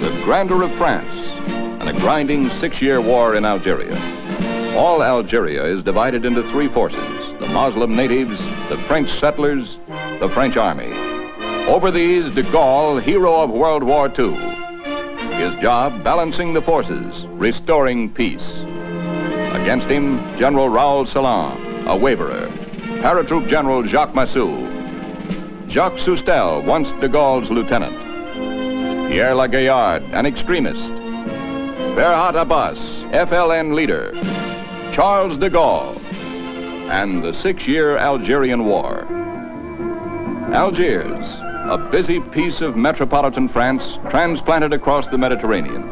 the grandeur of France, and a grinding 6-year war in Algeria. All Algeria is divided into 3 forces: the Muslim natives, the French settlers, the French army. Over these, de Gaulle, hero of World War II. His job, balancing the forces, restoring peace. Against him, General Raoul Salan, a waverer. Paratroop General Jacques Massou. Jacques Soustel, once de Gaulle's lieutenant. Pierre Lagaillarde, an extremist. Ferhat Abbas, FLN leader. Charles de Gaulle, and the 6-year Algerian War. Algiers, a busy piece of metropolitan France transplanted across the Mediterranean.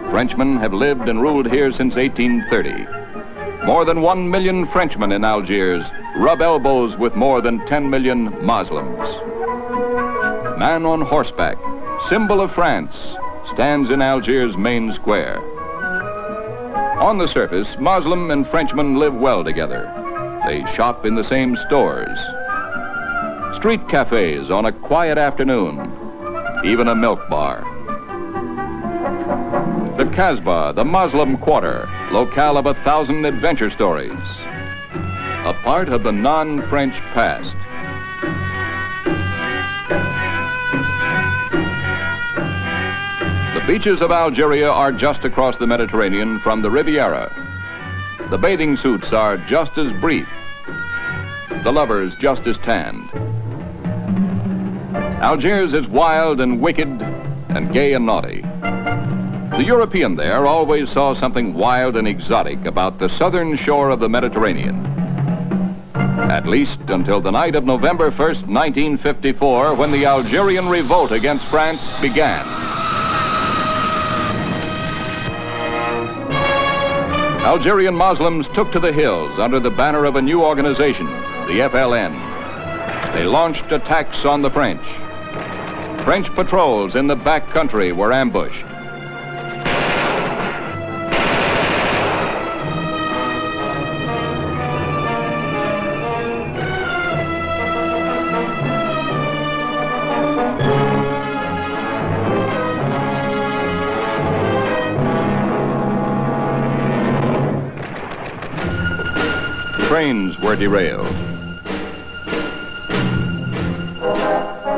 Frenchmen have lived and ruled here since 1830. More than 1 million Frenchmen in Algiers rub elbows with more than 10 million Muslims. Man on horseback, symbol of France, stands in Algiers' main square. On the surface, Muslim and Frenchmen live well together. They shop in the same stores. Street cafes on a quiet afternoon, even a milk bar. The Kasbah, the Muslim quarter, locale of 1,000 adventure stories. A part of the non-French past. The beaches of Algeria are just across the Mediterranean from the Riviera. The bathing suits are just as brief. The lovers just as tanned. Algiers is wild and wicked and gay and naughty. The European there always saw something wild and exotic about the southern shore of the Mediterranean. At least until the night of November 1st, 1954, when the Algerian revolt against France began. Algerian Muslims took to the hills under the banner of a new organization, the FLN. They launched attacks on the French. French patrols in the back country were ambushed. Trains were derailed.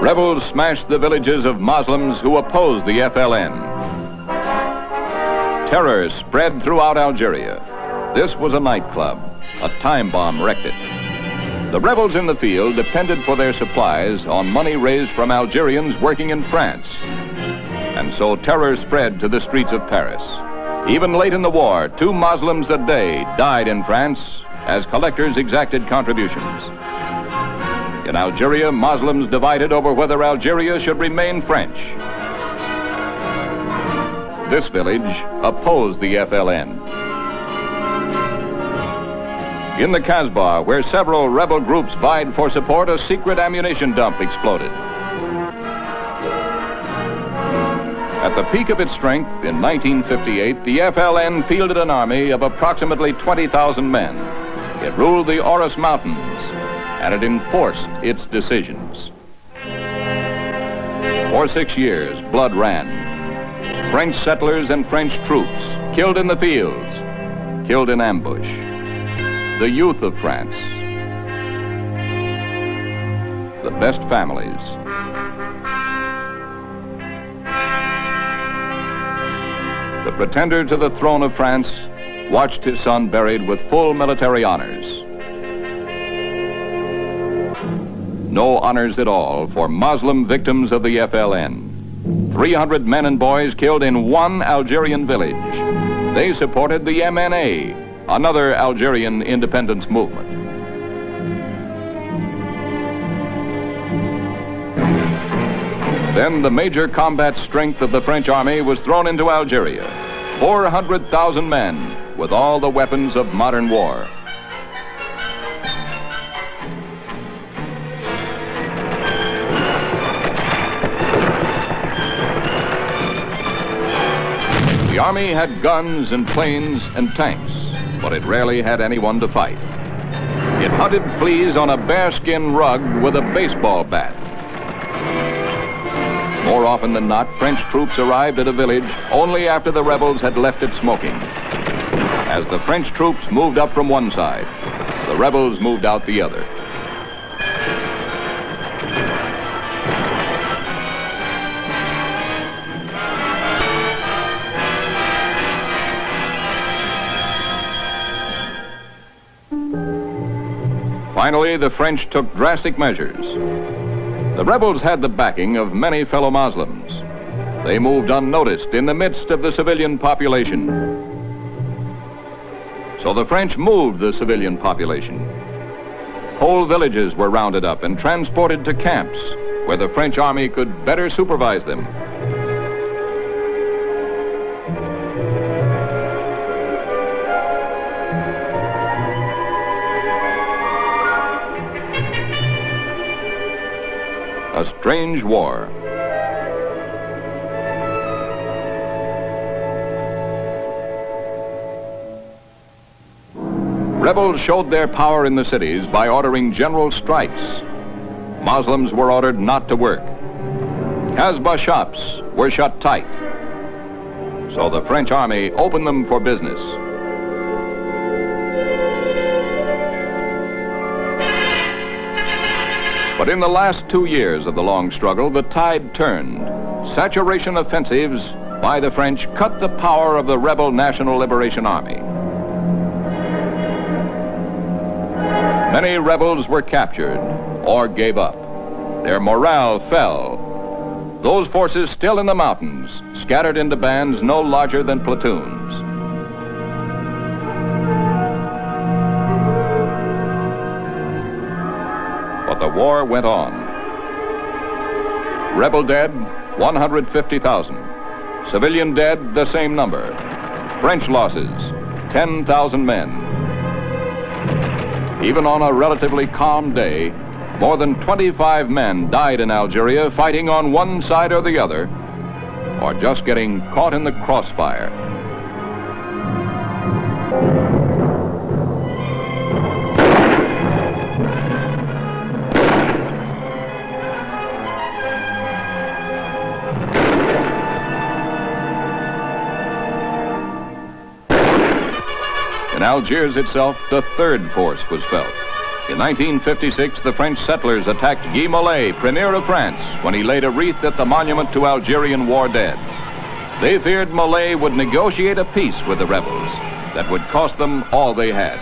Rebels smashed the villages of Muslims who opposed the FLN. Terror spread throughout Algeria. This was a nightclub. A time bomb wrecked it. The rebels in the field depended for their supplies on money raised from Algerians working in France. And so terror spread to the streets of Paris. Even late in the war, 2 Muslims a day died in France as collectors exacted contributions. In Algeria, Muslims divided over whether Algeria should remain French. This village opposed the FLN. In the Kasbah, where several rebel groups vied for support, a secret ammunition dump exploded. At the peak of its strength in 1958, the FLN fielded an army of approximately 20,000 men. It ruled the Oros Mountains, and it enforced its decisions. For 6 years, blood ran. French settlers and French troops, killed in the fields, killed in ambush. The youth of France, the best families. The pretender to the throne of France watched his son buried with full military honors. No honors at all for Muslim victims of the FLN. 300 men and boys killed in one Algerian village. They supported the MNA, another Algerian independence movement. Then the major combat strength of the French army was thrown into Algeria. 400,000 men with all the weapons of modern war. The army had guns and planes and tanks, but it rarely had anyone to fight. It hunted fleas on a bearskin rug with a baseball bat. More often than not, French troops arrived at a village only after the rebels had left it smoking. As the French troops moved up from one side, the rebels moved out the other. Finally, the French took drastic measures. The rebels had the backing of many fellow Muslims. They moved unnoticed in the midst of the civilian population. So the French moved the civilian population. Whole villages were rounded up and transported to camps where the French army could better supervise them. A strange war. Rebels showed their power in the cities by ordering general strikes. Muslims were ordered not to work. Kasbah shops were shut tight. So the French army opened them for business. But in the last 2 years of the long struggle, the tide turned. Saturation offensives by the French cut the power of the rebel National Liberation Army. Many rebels were captured or gave up. Their morale fell. Those forces still in the mountains, scattered into bands no larger than platoons. But the war went on. Rebel dead, 150,000. Civilian dead, the same number. French losses, 10,000 men. Even on a relatively calm day, more than 25 men died in Algeria fighting on one side or the other, or just getting caught in the crossfire. In Algiers itself, the third force was felt. In 1956, the French settlers attacked Guy Mollet, Premier of France, when he laid a wreath at the monument to Algerian war dead. They feared Mollet would negotiate a peace with the rebels that would cost them all they had.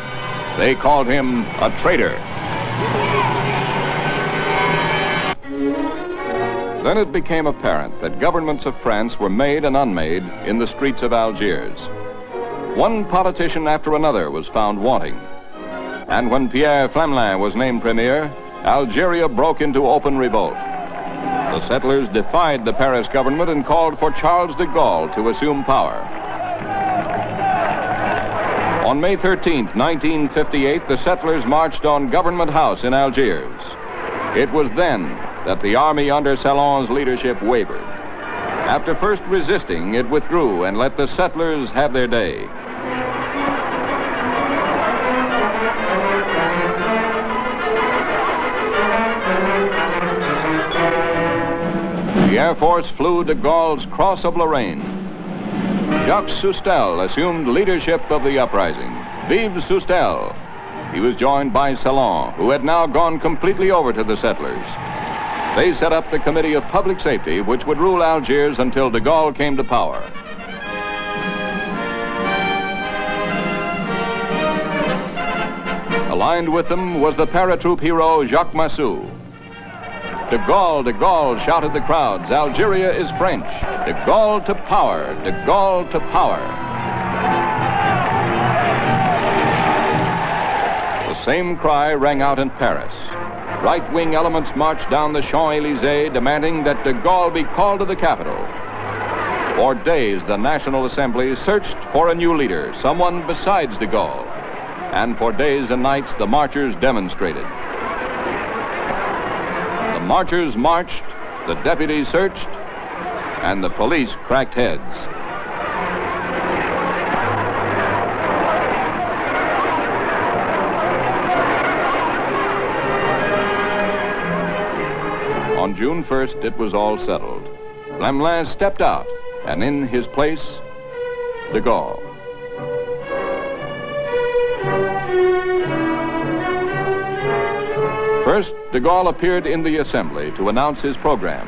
They called him a traitor. Then it became apparent that governments of France were made and unmade in the streets of Algiers. One politician after another was found wanting. And when Pierre Flamelin was named premier, Algeria broke into open revolt. The settlers defied the Paris government and called for Charles de Gaulle to assume power. On May 13th, 1958, the settlers marched on Government House in Algiers. It was then that the army under Salon's leadership wavered. After first resisting, it withdrew and let the settlers have their day. The Air Force flew de Gaulle's Cross of Lorraine. Jacques Soustelle assumed leadership of the uprising. Vive Soustelle! He was joined by Salon, who had now gone completely over to the settlers. They set up the Committee of Public Safety, which would rule Algiers until de Gaulle came to power. Aligned with them was the paratroop hero Jacques Massou. De Gaulle, shouted the crowds. Algeria is French. De Gaulle to power, de Gaulle to power. The same cry rang out in Paris. Right-wing elements marched down the Champs-Élysées demanding that de Gaulle be called to the capital. For days, the National Assembly searched for a new leader, someone besides de Gaulle. And for days and nights, the marchers demonstrated. The marchers marched, the deputies searched, and the police cracked heads. On June 1st, it was all settled. Lemelin stepped out, and in his place, de Gaulle. First, de Gaulle appeared in the assembly to announce his program.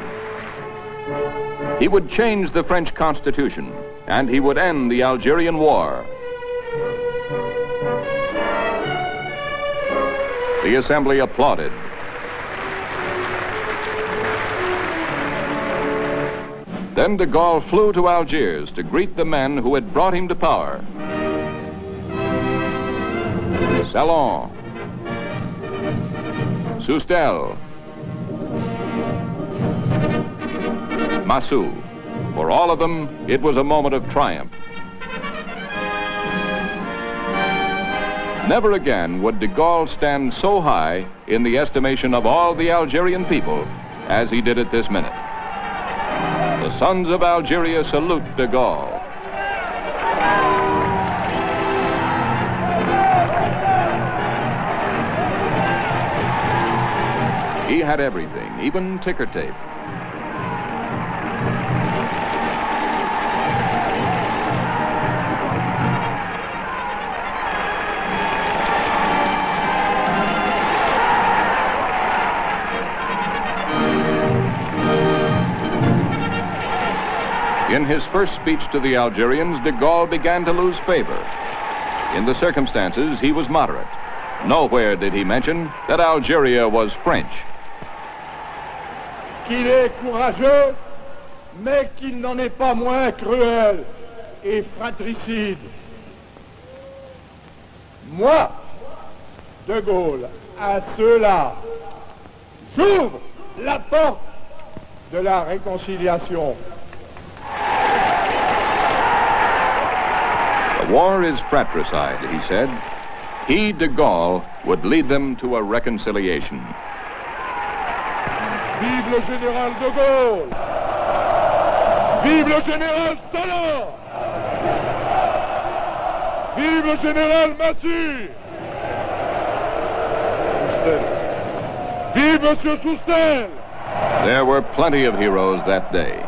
He would change the French Constitution, and he would end the Algerian War. The assembly applauded. Then de Gaulle flew to Algiers to greet the men who had brought him to power. Salon, Soustelle, Massou. For all of them, it was a moment of triumph. Never again would de Gaulle stand so high in the estimation of all the Algerian people as he did at this minute. The sons of Algeria salute de Gaulle. He had everything, even ticker tape. In his first speech to the Algerians, de Gaulle began to lose favor. In the circumstances, he was moderate. Nowhere did he mention that Algeria was French. Qu'il est courageux, mais qu'il n'en est pas moins cruel et fratricide. Moi, de Gaulle, à ceux-là, j'ouvre la porte de la réconciliation. The war is fratricide, he said. He, de Gaulle, would lead them to a reconciliation. Vive le général de Gaulle! Vive le général Salon! Vive le général Massy! Vive Monsieur Soustelle! There were plenty of heroes that day.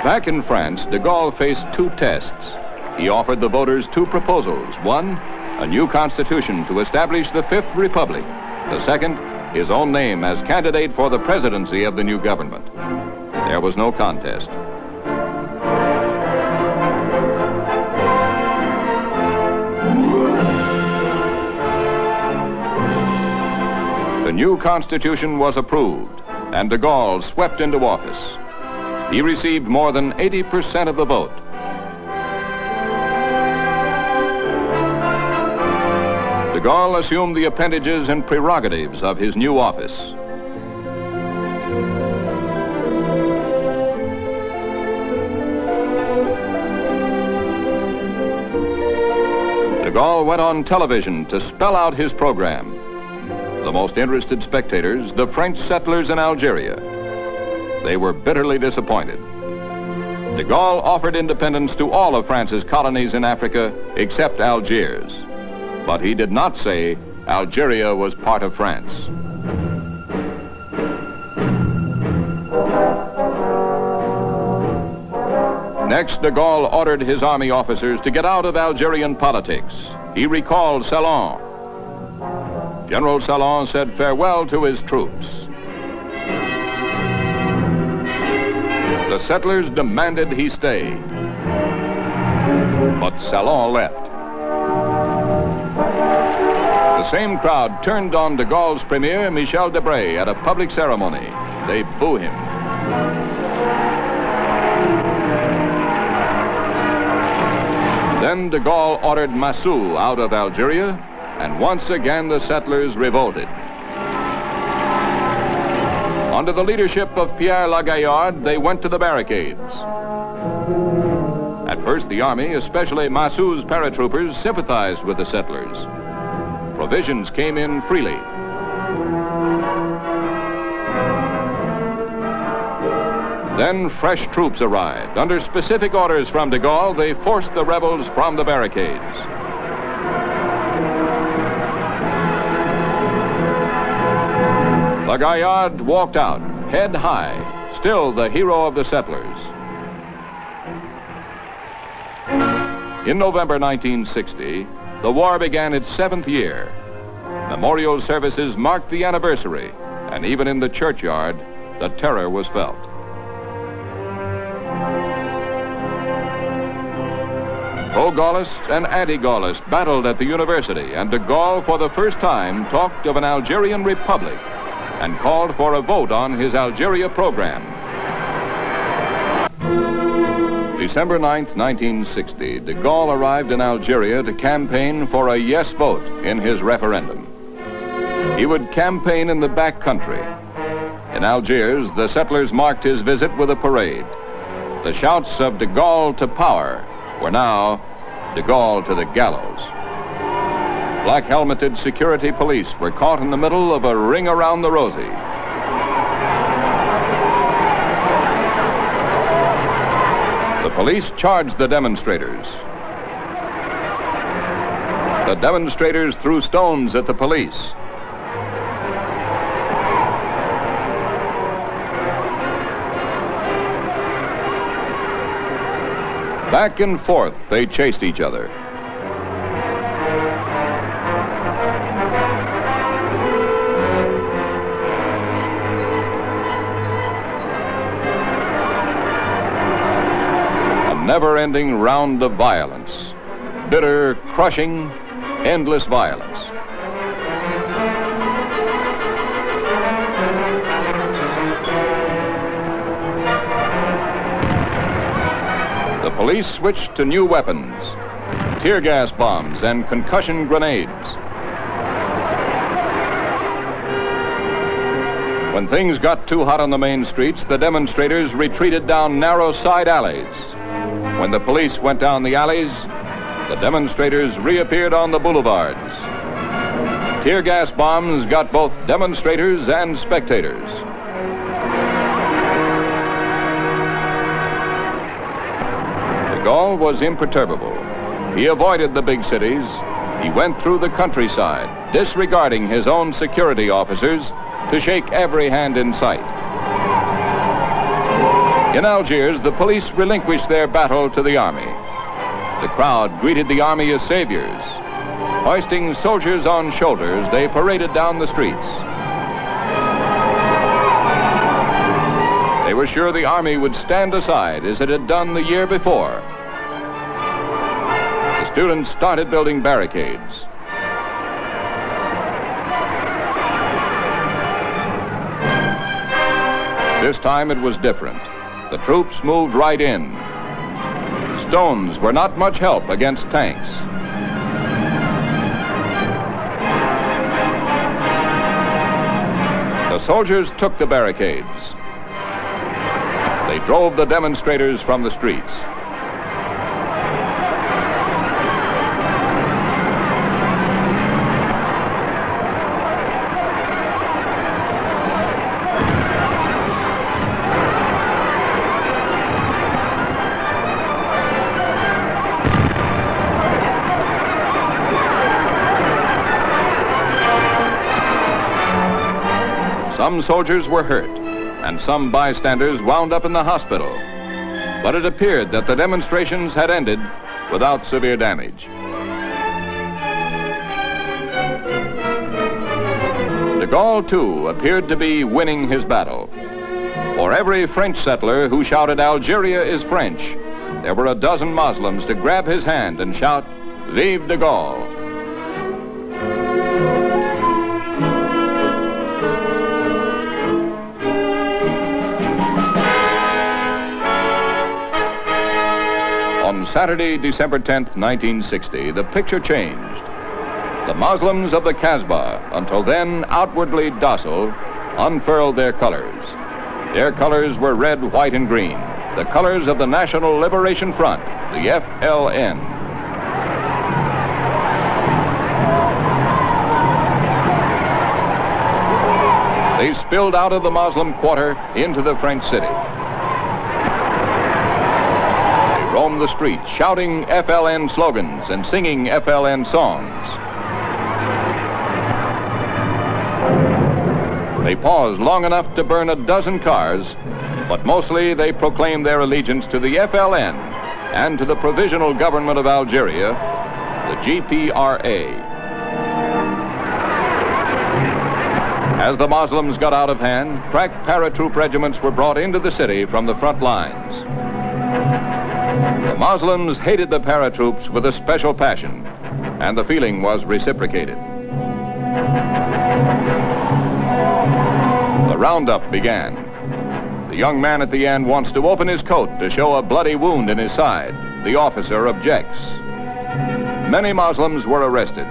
Back in France, de Gaulle faced two tests. He offered the voters two proposals. One, a new constitution to establish the Fifth Republic. The second, his own name as candidate for the presidency of the new government. There was no contest. The new constitution was approved, and de Gaulle swept into office. He received more than 80% of the vote. De Gaulle assumed the appendages and prerogatives of his new office. De Gaulle went on television to spell out his program. The most interested spectators, the French settlers in Algeria. They were bitterly disappointed. De Gaulle offered independence to all of France's colonies in Africa except Algiers. But he did not say Algeria was part of France. Next, de Gaulle ordered his army officers to get out of Algerian politics. He recalled Salon. General Salon said farewell to his troops. The settlers demanded he stay. But Salon left. The same crowd turned on de Gaulle's premier, Michel Debré, at a public ceremony. They boo him. Then de Gaulle ordered Massou out of Algeria, and once again the settlers revolted. Under the leadership of Pierre Lagaillard, they went to the barricades. At first, the army, especially Massou's paratroopers, sympathized with the settlers. Provisions came in freely. Then fresh troops arrived. Under specific orders from de Gaulle, they forced the rebels from the barricades. La Gaillarde walked out, head high, still the hero of the settlers. In November 1960, the war began its 7th year. Memorial services marked the anniversary, and even in the churchyard, the terror was felt. Pro-Gaullists and anti-Gaullists battled at the university, and de Gaulle for the first time talked of an Algerian republic and called for a vote on his Algeria program. December 9th, 1960, de Gaulle arrived in Algeria to campaign for a yes vote in his referendum. He would campaign in the back country. In Algiers, the settlers marked his visit with a parade. The shouts of de Gaulle to power were now de Gaulle to the gallows. Black-helmeted security police were caught in the middle of a ring around the rosy. The police charged the demonstrators. The demonstrators threw stones at the police. Back and forth, they chased each other. A never-ending round of violence. Bitter, crushing, endless violence. The police switched to new weapons, tear gas bombs and concussion grenades. When things got too hot on the main streets, the demonstrators retreated down narrow side alleys. When the police went down the alleys, the demonstrators reappeared on the boulevards. Tear gas bombs got both demonstrators and spectators. De Gaulle was imperturbable. He avoided the big cities. He went through the countryside, disregarding his own security officers to shake every hand in sight. In Algiers, the police relinquished their battle to the army. The crowd greeted the army as saviors. Hoisting soldiers on shoulders, they paraded down the streets. They were sure the army would stand aside as it had done the year before. The students started building barricades. This time it was different. The troops moved right in. Stones were not much help against tanks. The soldiers took the barricades. They drove the demonstrators from the streets. Some soldiers were hurt, and some bystanders wound up in the hospital. But it appeared that the demonstrations had ended without severe damage. De Gaulle, too, appeared to be winning his battle. For every French settler who shouted "Algeria is French," there were a dozen Muslims to grab his hand and shout, "Vive de Gaulle!" On Saturday, December 10th, 1960, the picture changed. The Muslims of the Kasbah, until then outwardly docile, unfurled their colors. Their colors were red, white, and green, the colors of the National Liberation Front, the FLN. They spilled out of the Muslim quarter into the French city. roamed the streets, shouting FLN slogans and singing FLN songs. They paused long enough to burn a dozen cars, but mostly they proclaimed their allegiance to the FLN and to the Provisional Government of Algeria, the GPRA. As the Muslims got out of hand, crack paratroop regiments were brought into the city from the front lines. The Muslims hated the paratroops with a special passion, and the feeling was reciprocated. The roundup began. The young man at the end wants to open his coat to show a bloody wound in his side. The officer objects. Many Muslims were arrested.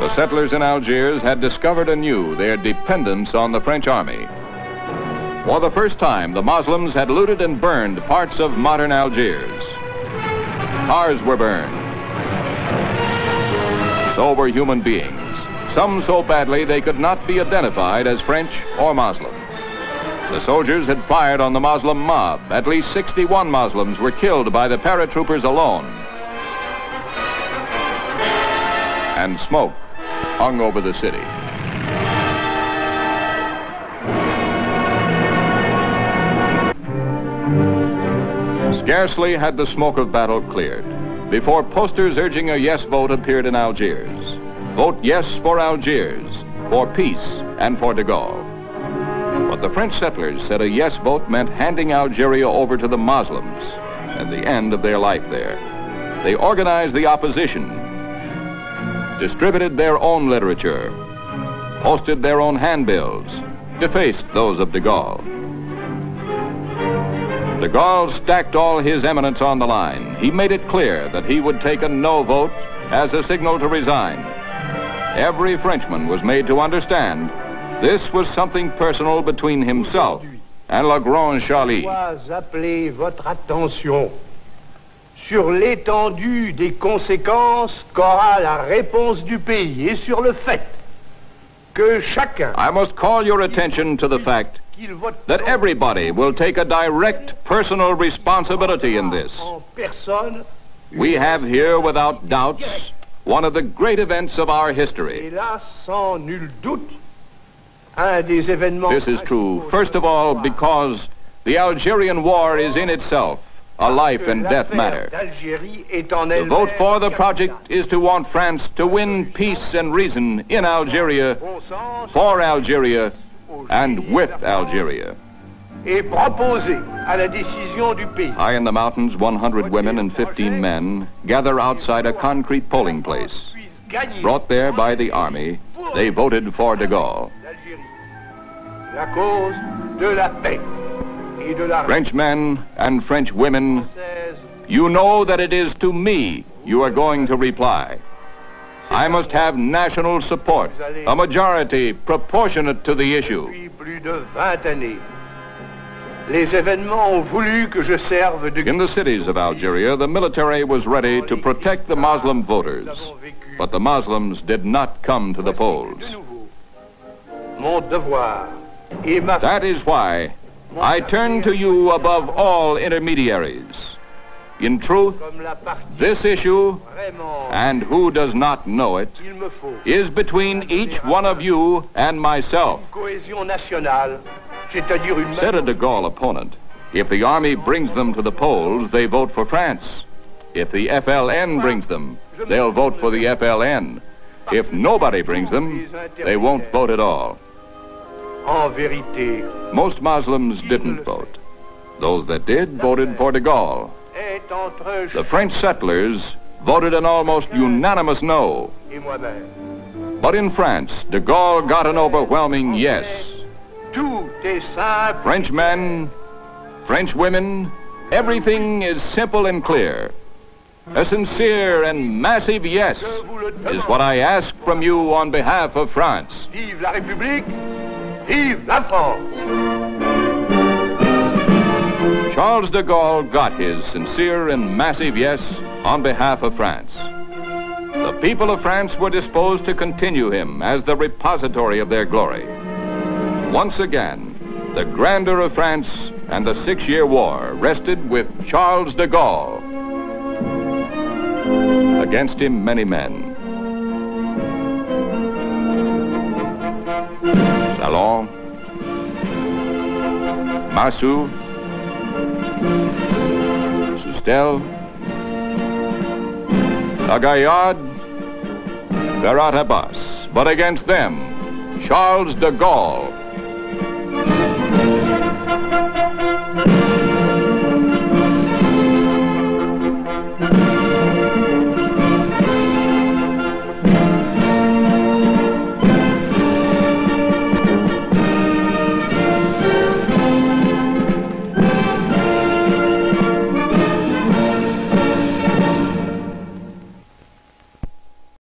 The settlers in Algiers had discovered anew their dependence on the French army. For the first time, the Muslims had looted and burned parts of modern Algiers. Cars were burned. So were human beings, some so badly they could not be identified as French or Muslim. The soldiers had fired on the Muslim mob. At least 61 Muslims were killed by the paratroopers alone. And smoke hung over the city. Scarcely had the smoke of battle cleared before posters urging a yes vote appeared in Algiers. Vote yes for Algiers, for peace, and for de Gaulle. But the French settlers said a yes vote meant handing Algeria over to the Muslims and the end of their life there. They organized the opposition, distributed their own literature, posted their own handbills, defaced those of de Gaulle. De Gaulle stacked all his eminence on the line. He made it clear that he would take a no vote as a signal to resign. Every Frenchman was made to understand this was something personal between himself and Le Grand Charlie. Je dois appeler votre attention sur l'étendue des conséquences qu'aura la réponse du pays et sur le fait que chacun. I must call your attention to the fact that everybody will take a direct personal responsibility in this. We have here, without doubts, one of the great events of our history. This is true, first of all, because the Algerian War is in itself a life and death matter. To vote for the project is to want France to win peace and reason in Algeria, for Algeria, and with Algeria. High in the mountains, 100 women and 15 men gather outside a concrete polling place. Brought there by the army, they voted for de Gaulle. French men and French women, you know that it is to me you are going to reply. I must have national support, a majority proportionate to the issue. In the cities of Algeria, the military was ready to protect the Muslim voters, but the Muslims did not come to the polls. That is why I turn to you above all intermediaries. In truth, this issue, and who does not know it, is between each one of you and myself. Said a de Gaulle opponent, if the army brings them to the polls, they vote for France. If the FLN brings them, they'll vote for the FLN. If nobody brings them, they won't vote at all. Most Muslims didn't vote. Those that did voted for de Gaulle. The French settlers voted an almost unanimous no. But in France, de Gaulle got an overwhelming yes. French men, French women, everything is simple and clear. A sincere and massive yes is what I ask from you on behalf of France. Vive la République, vive la France! Charles de Gaulle got his sincere and massive yes on behalf of France. The people of France were disposed to continue him as the repository of their glory. Once again, the grandeur of France and the 6-year war rested with Charles de Gaulle. Against him, many men. Salon, Massou, Soustelle, Lagaillard, Ferrat Abbas. But against them, Charles de Gaulle,